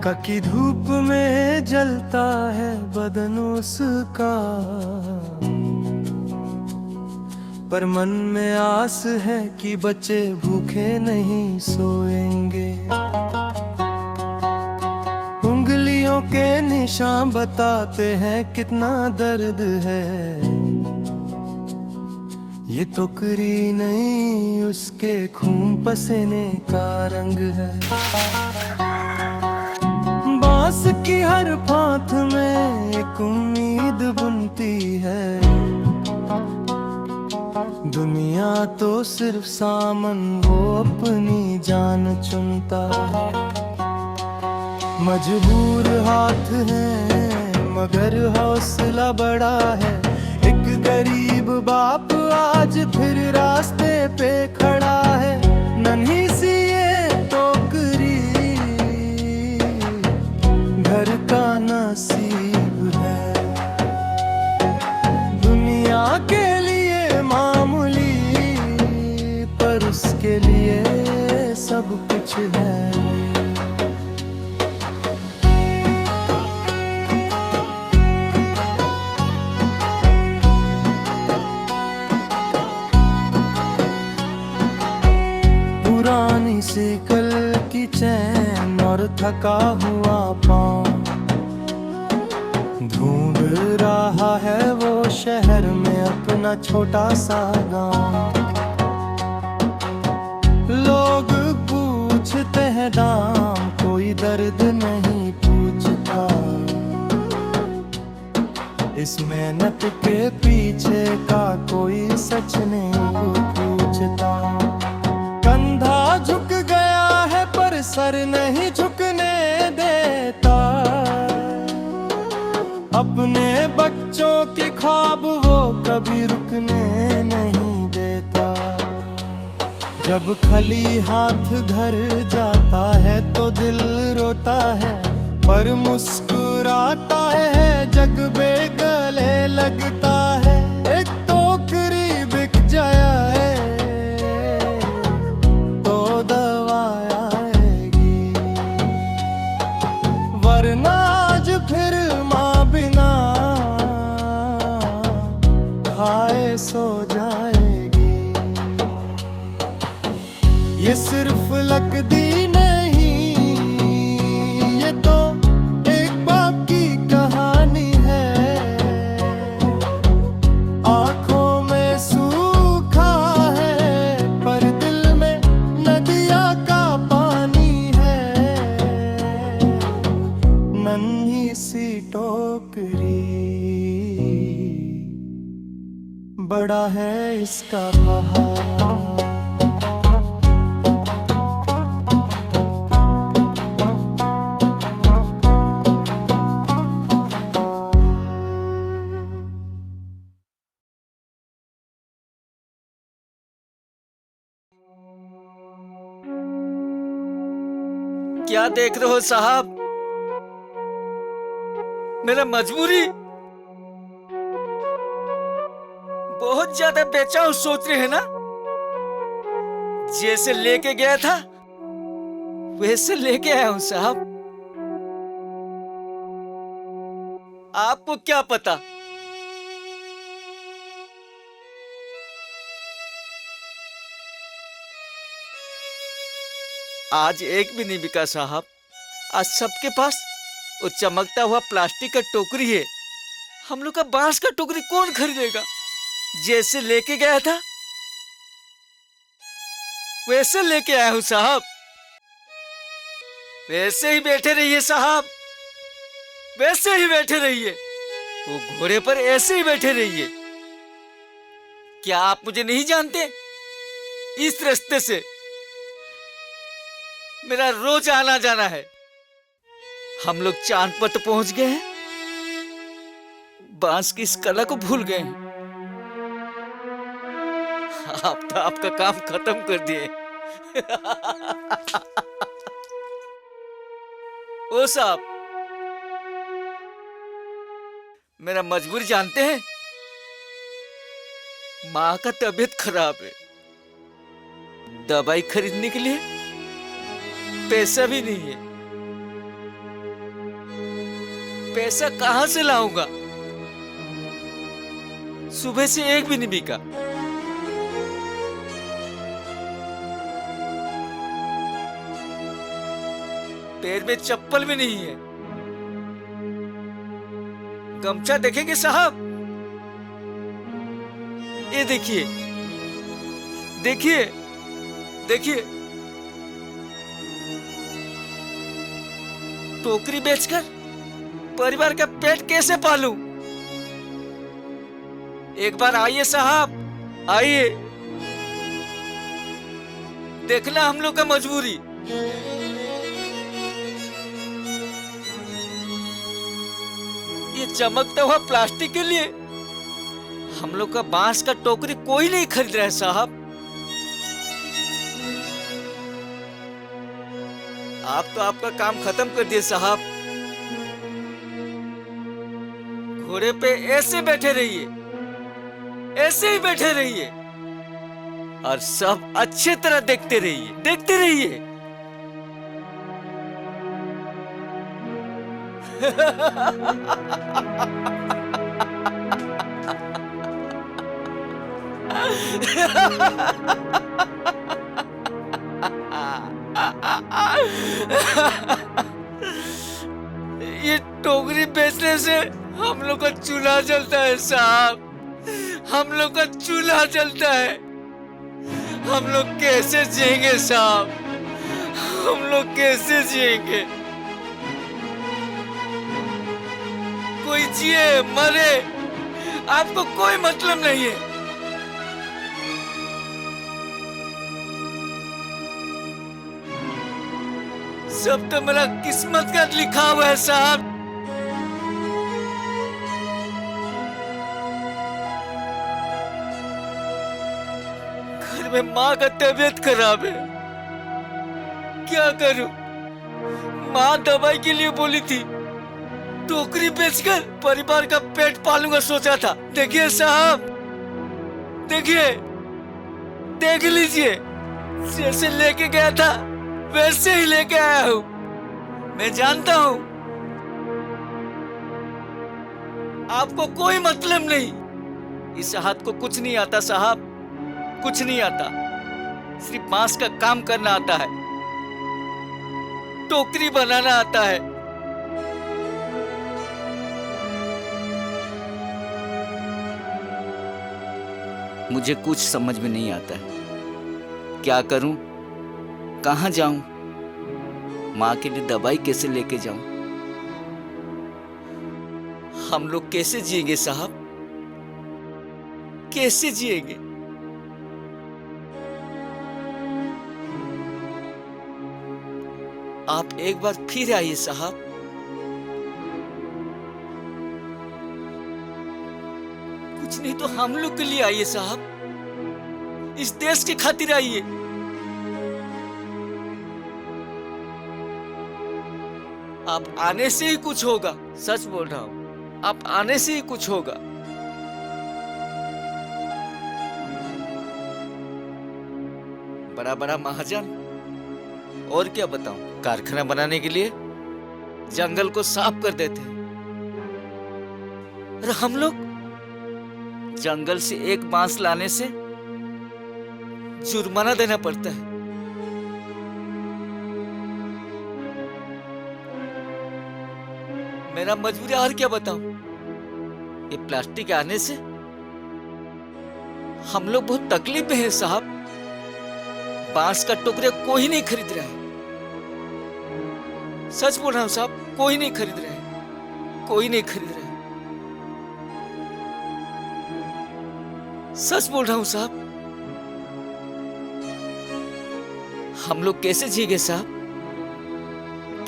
ककी धूप में जलता है बदन उसका, पर मन में आस है कि बच्चे भूखे नहीं सोएंगे। उंगलियों के निशान बताते हैं कितना दर्द है, ये टोकरी नहीं उसके खून पसीने का रंग है। बांस की हर फांत में एक उम्मीद बुनती है, दुनिया तो सिर्फ सामन वो अपनी जान चुनता है। मजबूर हाथ है मगर हौसला बड़ा है, एक गरीब बाप आज फिर रास्ते पे खड़ा है। नन्ही सी ये टोकरी घर का नसीब है, दुनिया के लिए मामूली पर उसके लिए सब कुछ है। पुरानी सी कल की चैन और थका हुआ पाँव, ढूंढ रहा है वो शहर में अपना छोटा सा गांव। लोग पूछते हैं दाम, कोई दर्द नहीं पूछता, इस मेहनत के पीछे का कोई सच नहीं पूछता। कंधा झुक गया है पर सर नहीं झुकने देता, अपने बच्चों के ख्वाब वो कभी रुकने नहीं देता। जब खाली हाथ घर जाता है तो दिल रोता है, पर मुस्कुराता है जग बेगले लगता है। एक टोकरी बिक जाए तो दवा आएगी, वरना आज फिर माँ बिना खाए सो जाएगी। ये सिर्फ लकदी नहीं, ये तो एक बाप की कहानी है। आंखों में सूखा है पर दिल में नदिया का पानी है। नन्ही सी टोकरी बड़ा है इसका पहाड़। क्या देख रहे हो साहब? मेरा मजबूरी बहुत ज्यादा बेचैन सोच रहे हैं ना? जैसे लेके गया था वैसे लेके आया हूं साहब। आपको क्या पता, आज एक भी नहीं बिका साहब। आज सबके पास वो चमकता हुआ प्लास्टिक का टोकरी है, हम लोग का बांस का टोकरी कौन खरीदेगा? जैसे लेके गया था वैसे लेके आया हूं साहब। वैसे ही बैठे रहिए साहब, वैसे ही बैठे रहिए, वो घोड़े पर ऐसे ही बैठे रहिए। क्या आप मुझे नहीं जानते? इस रास्ते से मेरा रोज आना जाना है। हम लोग चांद पर तो पहुंच गए हैं, बांस की इस कला को भूल गए हैं। आप तो आपका काम खत्म कर दिए। ओ साहब, मेरा मजबूरी जानते हैं? माँ का तबीयत खराब है, दवाई खरीदने के लिए पैसा भी नहीं है। पैसा कहाँ से लाऊंगा? सुबह से एक भी नहीं बिका। पैर में चप्पल भी नहीं है। गमछा देखेंगे साहब? ये देखिए, देखिए, देखिए। टोकरी बेचकर परिवार का पेट कैसे पालूं? एक बार आइए साहब, आइए। देखना हम लोग का मजबूरी। ये चमकता हुआ प्लास्टिक के लिए हम लोग का बांस का टोकरी कोई नहीं खरीद रहा है साहब। आप तो आपका काम खत्म कर दिए साहब। घोड़े पे ऐसे बैठे रहिए, ऐसे ही बैठे रहिए और सब अच्छी तरह देखते रहिए, देखते रहिए। ये टोकरी बेचने से हम लोग का चूल्हा जलता है साहब, हम लोग का चूल्हा जलता है। हम लोग कैसे जिएंगे साहब, हम लोग कैसे जिएंगे? कोई जिए मरे आपको कोई मतलब नहीं है। सब तो मेरा किस्मत का लिखा हुआ है साहब। घर में माँ का तबीयत खराब है, क्या करूं? माँ दवाई के लिए बोली थी, टोकरी बेचकर परिवार का पेट पालूंगा सोचा था। देखिए साहब, देखिए, देख लीजिए, जैसे लेके गया था वैसे ही लेके आया हूं। मैं जानता हूं आपको कोई मतलब नहीं। इस हाथ को कुछ नहीं आता साहब, कुछ नहीं आता। सिर्फ बांस का काम करना आता है, टोकरी बनाना आता है। मुझे कुछ समझ में नहीं आता है, क्या करूं, कहां जाऊं, मां के लिए दवाई कैसे लेके जाऊं? हम लोग कैसे जिएंगे साहब, कैसे जिएंगे? आप एक बार फिर आइए साहब। कुछ नहीं तो हम लोग के लिए आइए साहब, इस देश की खातिर आइए। आप आने से ही कुछ होगा, सच बोल रहा हूं, आप आने से ही कुछ होगा। बड़ा बड़ा महाजन, और क्या बताऊं, कारखाना बनाने के लिए जंगल को साफ कर देते हैं और हम लोग जंगल से एक बांस लाने से जुर्माना देना पड़ता है। मेरा मजबूरी और क्या बताऊं, ये प्लास्टिक आने से हम लोग बहुत तकलीफ में हैं साहब। बांस का टुकड़ा कोई नहीं खरीद रहा है, सच बोल रहा हूं साहब, कोई नहीं खरीद रहा है, कोई नहीं खरीद रहा है, सच बोल रहा हूं साहब। हम लोग कैसे जिएंगे साहब,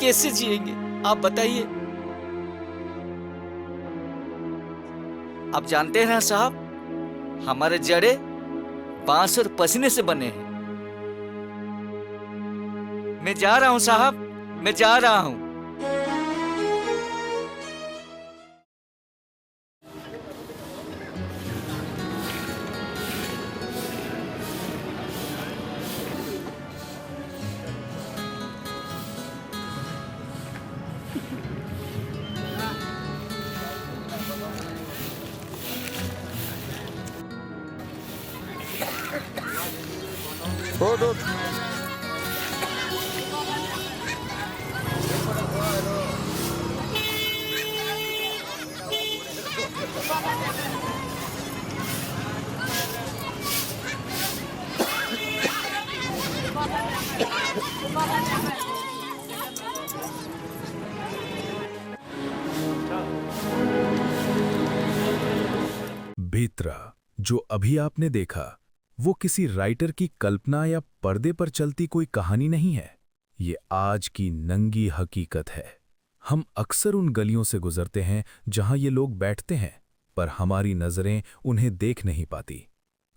कैसे जिएंगे आप बताइए? आप जानते हैं ना साहब, हमारे जड़े बांस और पसीने से बने हैं। मैं जा रहा हूं साहब, मैं जा रहा हूं। उठ। बेत्रा जो अभी आपने देखा वो किसी राइटर की कल्पना या पर्दे पर चलती कोई कहानी नहीं है। ये आज की नंगी हकीकत है। हम अक्सर उन गलियों से गुजरते हैं जहां ये लोग बैठते हैं, पर हमारी नजरें उन्हें देख नहीं पाती।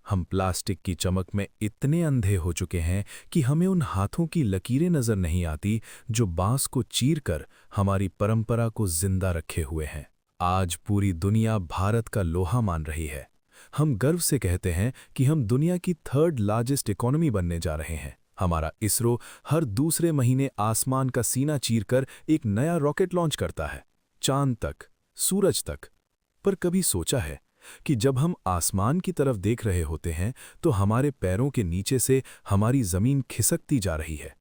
हम प्लास्टिक की चमक में इतने अंधे हो चुके हैं कि हमें उन हाथों की लकीरें नजर नहीं आती जो बांस को चीरकर हमारी परंपरा को जिंदा रखे हुए हैं। आज पूरी दुनिया भारत का लोहा मान रही है। हम गर्व से कहते हैं कि हम दुनिया की 3rd लार्जेस्ट इकोनॉमी बनने जा रहे हैं। हमारा इसरो हर दूसरे महीने आसमान का सीना चीरकर एक नया रॉकेट लॉन्च करता है, चांद तक, सूरज तक। पर कभी सोचा है कि जब हम आसमान की तरफ देख रहे होते हैं तो हमारे पैरों के नीचे से हमारी जमीन खिसकती जा रही है।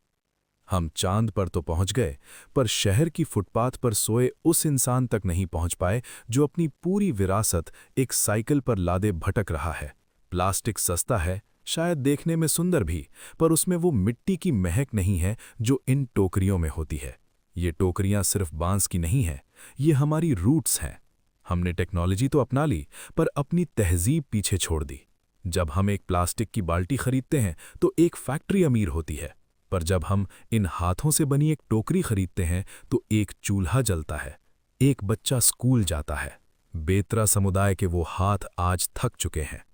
हम चांद पर तो पहुंच गए, पर शहर की फुटपाथ पर सोए उस इंसान तक नहीं पहुंच पाए जो अपनी पूरी विरासत एक साइकिल पर लादे भटक रहा है। प्लास्टिक सस्ता है, शायद देखने में सुंदर भी, पर उसमें वो मिट्टी की महक नहीं है जो इन टोकरियों में होती है। ये टोकरियां सिर्फ बांस की नहीं है, ये हमारी रूट्स हैं। हमने टेक्नोलॉजी तो अपना ली, पर अपनी तहजीब पीछे छोड़ दी। जब हम एक प्लास्टिक की बाल्टी खरीदते हैं तो एक फैक्ट्री अमीर होती है, पर जब हम इन हाथों से बनी एक टोकरी खरीदते हैं तो एक चूल्हा जलता है, एक बच्चा स्कूल जाता है। बेत्रा समुदाय के वो हाथ आज थक चुके हैं।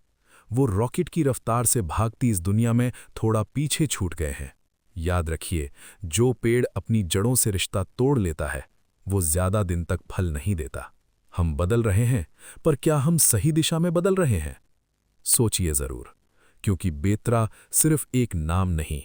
वो रॉकेट की रफ्तार से भागती इस दुनिया में थोड़ा पीछे छूट गए हैं। याद रखिए, जो पेड़ अपनी जड़ों से रिश्ता तोड़ लेता है वो ज्यादा दिन तक फल नहीं देता। हम बदल रहे हैं, पर क्या हम सही दिशा में बदल रहे हैं? सोचिए जरूर, क्योंकि बेत्रा सिर्फ एक नाम नहीं,